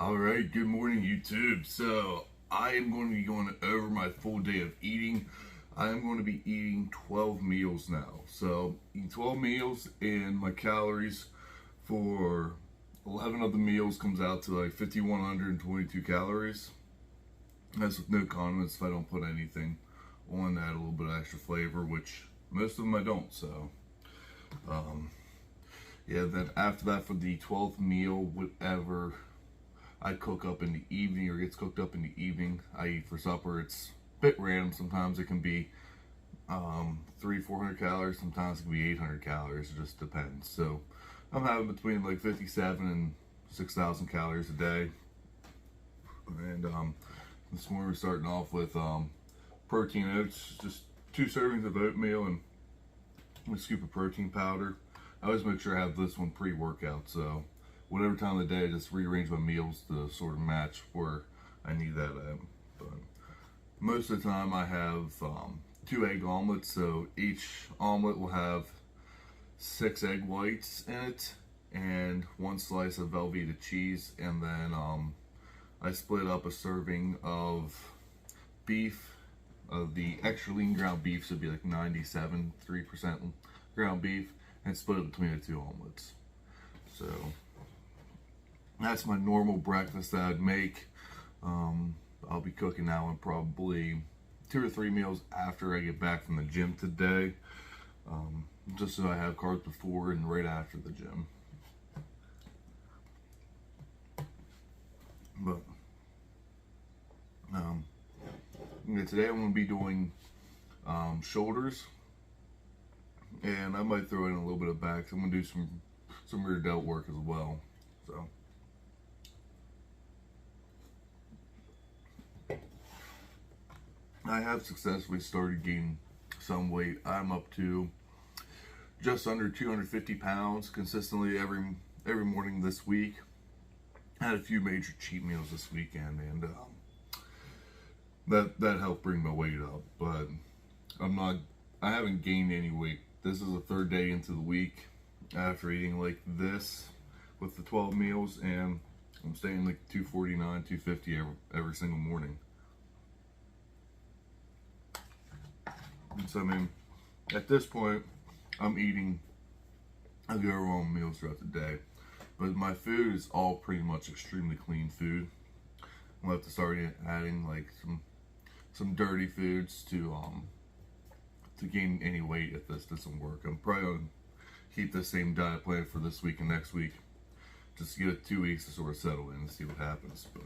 Alright, good morning YouTube. So I am going to be going over my full day of eating. I am going to be eating 12 meals now. So eating 12 meals and my calories for 11 of the meals comes out to like 5,122 calories. That's with no condiments if I don't put anything on that, a little bit of extra flavor, which most of them I don't. So yeah, then after that for the 12th meal, whatever I cook up in the evening or gets cooked up in the evening, I eat for supper. It's a bit random. Sometimes it can be 300-400 calories. Sometimes it can be 800 calories. It just depends. So I'm having between like 57 and 6,000 calories a day. And this morning we're starting off with protein oats, just 2 servings of oatmeal and a scoop of protein powder. I always make sure I have this one pre-workout, so whatever time of the day, I just rearrange my meals to sort of match where I need that at. But most of the time I have 2 egg omelets, so each omelet will have 6 egg whites in it and 1 slice of Velveeta cheese, and then I split up a serving of beef, the extra lean ground beef, so it'd be like 97.3% ground beef, and split it between the 2 omelets. So that's my normal breakfast that I'd make. I'll be cooking that one probably 2 or 3 meals after I get back from the gym today, just so I have carbs before and right after the gym. But yeah, today I'm going to be doing shoulders, and I might throw in a little bit of back. I'm going to do some rear delt work as well. So I have successfully started gaining some weight. I'm up to just under 250 pounds consistently every morning this week. I had a few major cheat meals this weekend, and that helped bring my weight up. But I haven't gained any weight. This is the 3rd day into the week after eating like this with the 12 meals, and I'm staying like 249, 250 every single morning. And so I mean, at this point, I'm eating a good amount of meals throughout the day, but my food is all pretty much extremely clean food. I'll have to start adding like some dirty foods to gain any weight if this doesn't work. I'm probably gonna keep the same diet plan for this week and next week, just to give it 2 weeks to sort of settle in and see what happens. But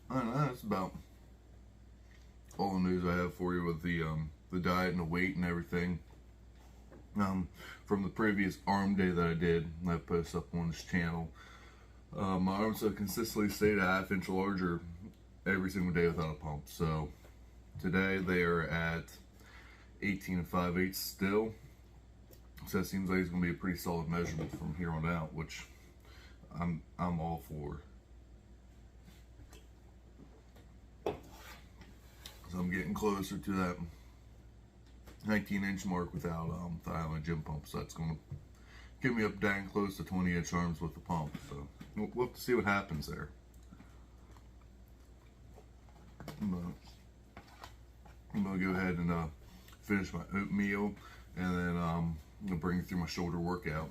I don't know, that's about all the news I have for you with the diet and the weight and everything. From the previous arm day that I did, and I post up on this channel, my arms have consistently stayed a ½ inch larger every single day without a pump. So today they are at 18 5/8 still. So it seems like it's going to be a pretty solid measurement from here on out, which I'm all for. So I'm getting closer to that 19-inch mark without having a gym pump. So that's going to get me up dang close to 20-inch arms with the pump. So we'll have to see what happens there. But I'm going to go ahead and finish my oatmeal, and then I'm going to bring you through my shoulder workout.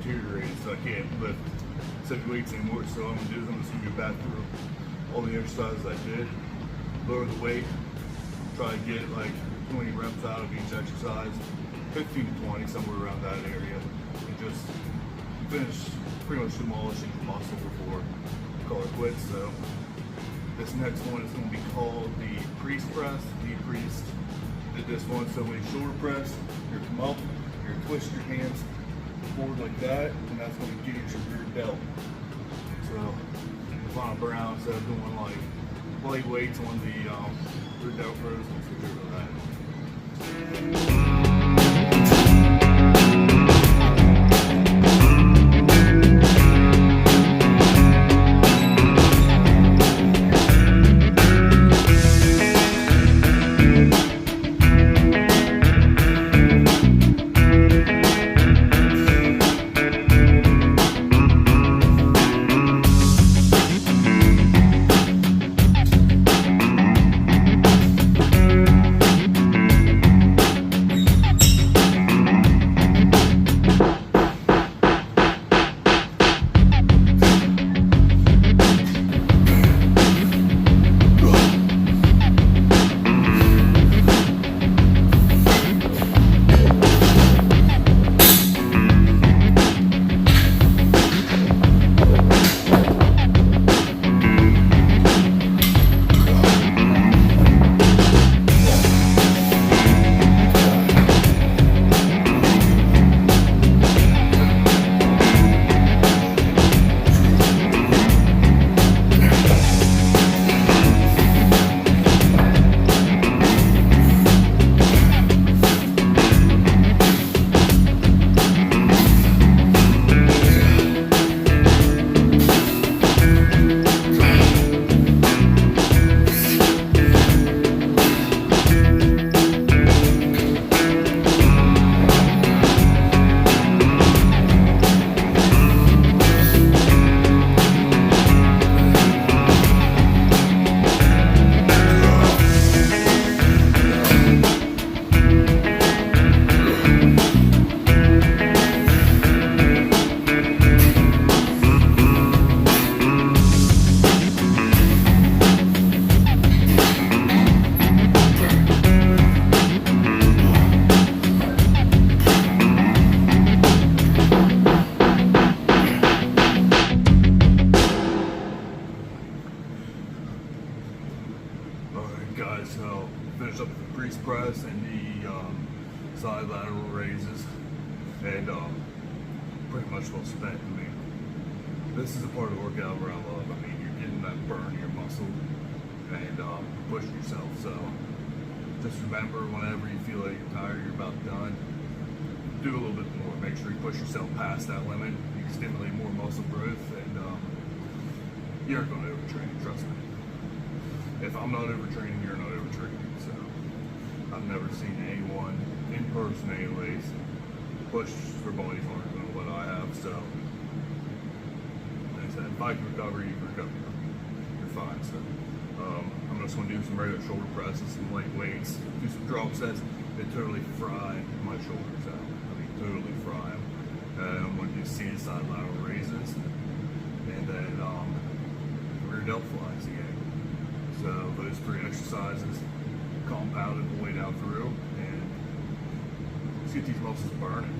deteriorated, so I can't lift heavy weights anymore. So what I'm gonna do is I'm just gonna go back through all the exercises I did, lower the weight, try to get like 20 reps out of each exercise, 15 to 20, somewhere around that area, and just finish pretty much demolishing the muscle before I call it quits. So this next one is going to be called the Priest Press. The Priest did this one. So when you shoulder press, you're come up, you're twist your hands forward like that, and that's going to get your rear delt. So if I'm Brown, instead of doing like blade weights on the rear delt rows, let's get rid of that. Guys, so finish up the Priest Press and the side lateral raises, and pretty much well spent. I mean, this is a part of the workout where I love. I mean, you're getting that burn in your muscle and pushing yourself. So just remember, whenever you feel like you're tired, you're about done, do a little bit more. Make sure you push yourself past that limit. You can stimulate more muscle growth, and you're not going to overtrain. Trust me. If I'm not overtraining, you're not overtraining. So I've never seen anyone in person anyways push their body harder than what I have. So like I said, if I can recover, you can recover. You're fine. So I'm just going to do some regular shoulder presses, some light weights, do some drop sets. They totally fry my shoulders out. I mean, totally fry them. I'm going to do seated side lateral raises, and then rear delt flies again. So those 3 exercises compounded the way down through, and let's get these muscles burning.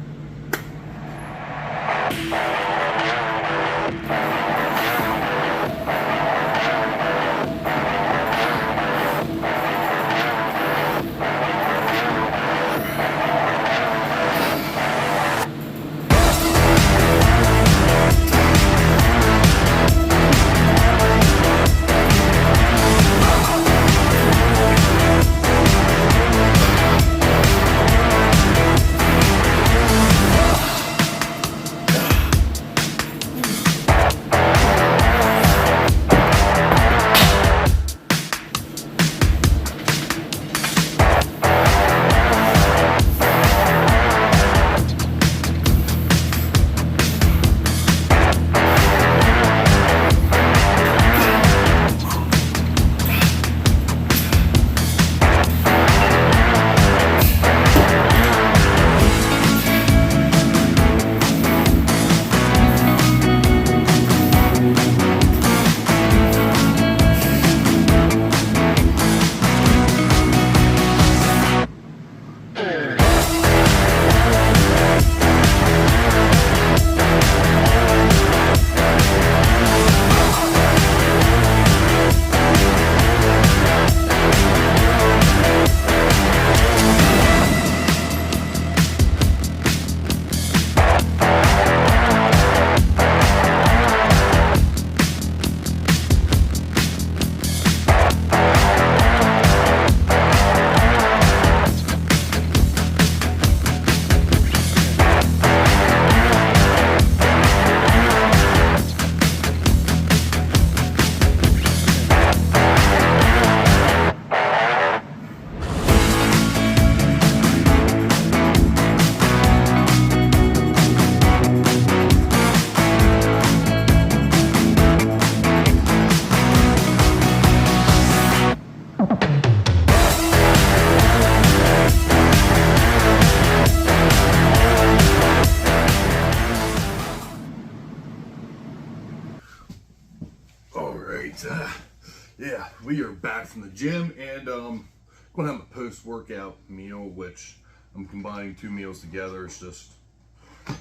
back from the gym, and gonna have a post-workout meal, which I'm combining 2 meals together. It's just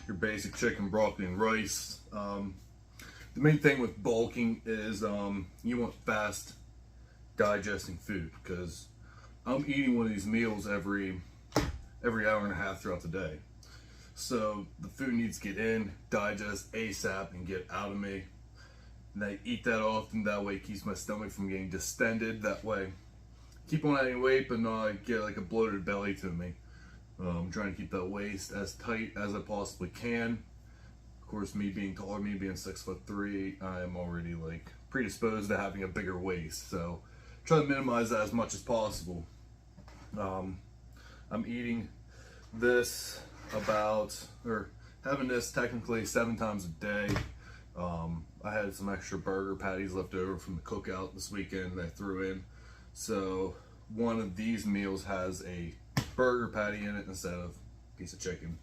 your basic chicken, broccoli, and rice. The main thing with bulking is you want fast digesting food, because I'm eating one of these meals every hour and a half throughout the day. So the food needs to get in, digest ASAP, and get out of me. And I eat that often. That way it keeps my stomach from getting distended. That way, keep on adding weight, but not get like a bloated belly to me. I'm trying to keep that waist as tight as I possibly can. Of course, me being taller, me being 6'3", I'm already like predisposed to having a bigger waist. So try to minimize that as much as possible. I'm eating this having this technically 7 times a day. I had some extra burger patties left over from the cookout this weekend that I threw in. So one of these meals has a burger patty in it instead of a piece of chicken.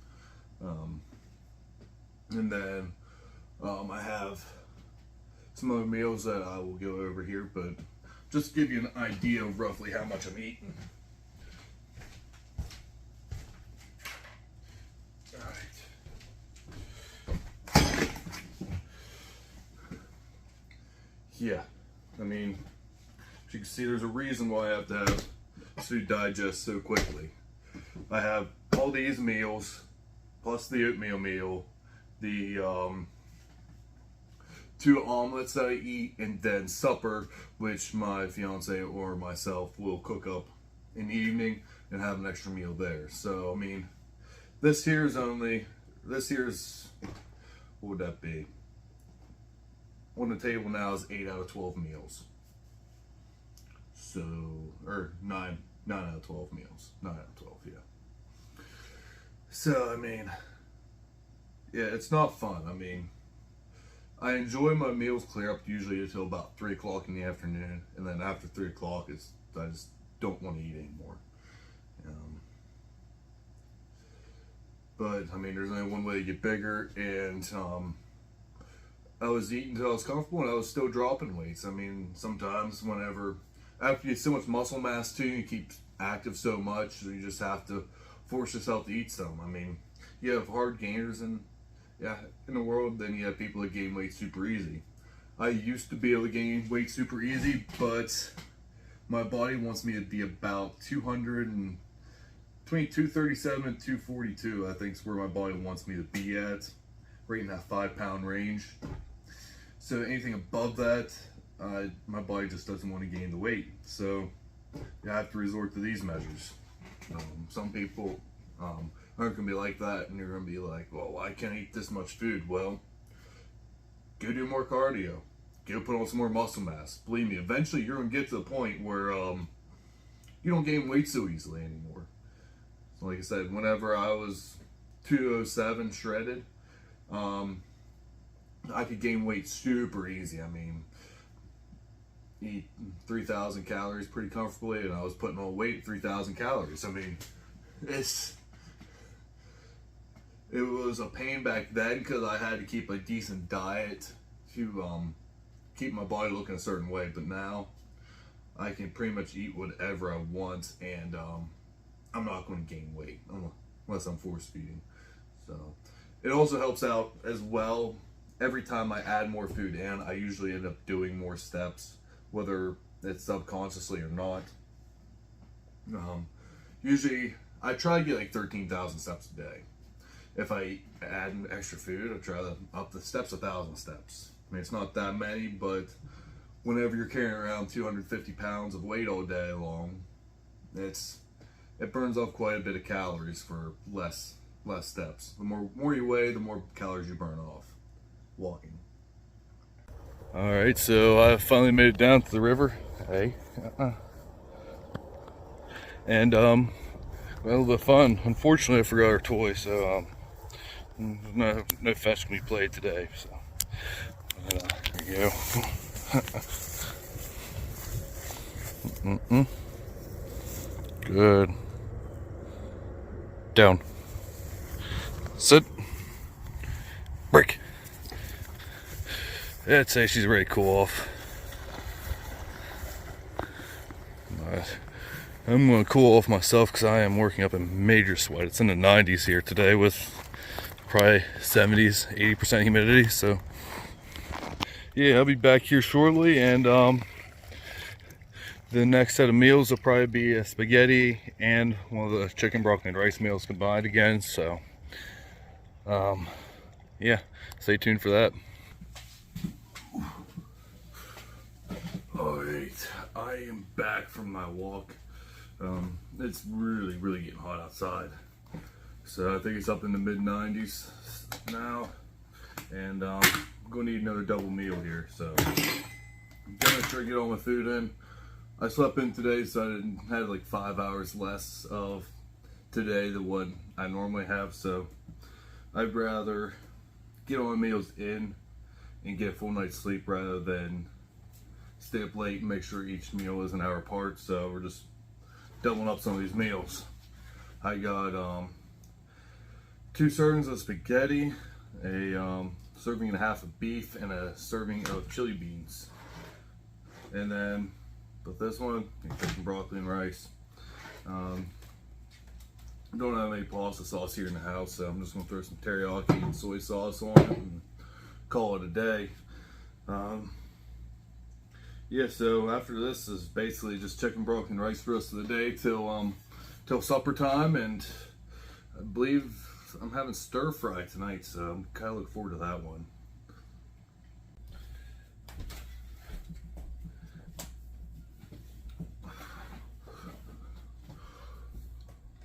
And then I have some other meals that I will go over here, but just to give you an idea of roughly how much I'm eating. Yeah, I mean, as you can see, there's a reason why I have to have food digest so quickly. I have all these meals, plus the oatmeal meal, the 2 omelets that I eat, and then supper, which my fiance or myself will cook up in the evening and have an extra meal there. So, I mean, this here's, what would that be? On the table now is 8 out of 12 meals. So, or 9 out of 12 meals. 9 out of 12, yeah. So, I mean, yeah, it's not fun. I mean, I enjoy my meals clear up usually until about 3 o'clock in the afternoon. And then after 3 o'clock, I just don't want to eat anymore. But, I mean, there's only one way to get bigger, and I was eating until I was comfortable, and I was still dropping weights. I mean, sometimes after you get so much muscle mass too, you keep active so much, so you just have to force yourself to eat some. I mean, you have hard gainers in the world, then you have people that gain weight super easy. I used to be able to gain weight super easy, but my body wants me to be about between 237 and 242, I think is where my body wants me to be at, right in that 5-pound range. So anything above that, my body just doesn't want to gain the weight. So you have to resort to these measures. Some people aren't going to be like that, and you're going to be like, well, I can't eat this much food. Well, go do more cardio. Go put on some more muscle mass. Believe me, eventually you're going to get to the point where you don't gain weight so easily anymore. So like I said, whenever I was 207 shredded, I could gain weight super easy. I mean, eat 3,000 calories pretty comfortably, and I was putting on weight at 3,000 calories. I mean, it was a pain back then because I had to keep a decent diet to keep my body looking a certain way. But now I can pretty much eat whatever I want, and I'm not going to gain weight unless I'm force feeding. So it also helps out as well. Every time I add more food in, I usually end up doing more steps, whether it's subconsciously or not. Usually I try to get like 13,000 steps a day. If I add extra food, I try to up the steps 1,000 steps. I mean, it's not that many, but whenever you're carrying around 250 pounds of weight all day long, it burns off quite a bit of calories for less steps. The more you weigh, the more calories you burn off walking. All right, so I finally made it down to the river. Hey, and well, the fun. Unfortunately, I forgot our toy, so no fetch can be played today. So there you go. Good. Down. Sit. Break. I'd say she's ready to cool off. I'm going to cool off myself because I am working up a major sweat. It's in the 90s here today with probably 70s, 80% humidity. So yeah, I'll be back here shortly, and the next set of meals will probably be a spaghetti and one of the chicken, broccoli, and rice meals combined again. So yeah, stay tuned for that. All right, I am back from my walk. It's really getting hot outside. So I think it's up in the mid 90s now, and I'm gonna need another double meal here. So I'm gonna try to get all my food in. I slept in today, so I had like 5 hours less of today than what I normally have. So I'd rather get all my meals in and get a full night's sleep rather than stay up late and make sure each meal is an hour apart. So we're just doubling up some of these meals. I got 2 servings of spaghetti, a serving and a half of beef, and a serving of chili beans. And then with this one, chicken, broccoli, and rice. Don't have any pasta sauce here in the house, so I'm just gonna throw some teriyaki and soy sauce on it and call it a day. Yeah, so after this is basically just chicken, broccoli, and rice for the rest of the day till supper time, and I believe I'm having stir fry tonight, so I'm kind of looking forward to that one.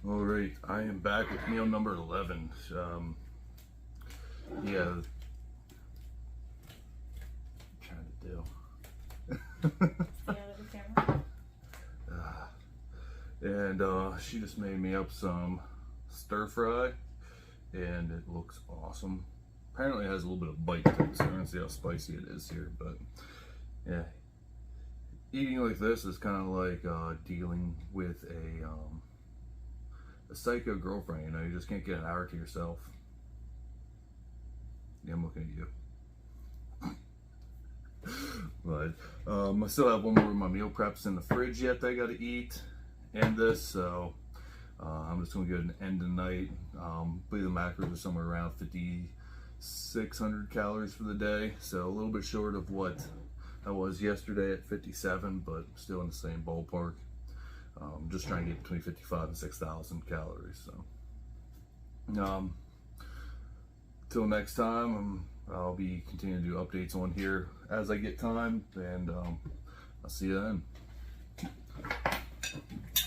All right, I am back with meal number 11. Yeah, trying to do. And she just made me up some stir fry, and it looks awesome. Apparently it has a little bit of bite to it, so we're gonna see how spicy it is here. But yeah, eating like this is kind of like dealing with a psycho girlfriend. You know, you just can't get an hour to yourself. Yeah, I'm looking at you. But I still have one more of my meal preps in the fridge yet that I got to eat, and this, so I'm just going to go ahead and end the night. I believe the macros are somewhere around 5,600 calories for the day, so a little bit short of what I was yesterday at 57, but still in the same ballpark. Just trying to get between 55 and 6,000 calories. So till next time, I'll be continuing to do updates on here as I get time, and I'll see you then.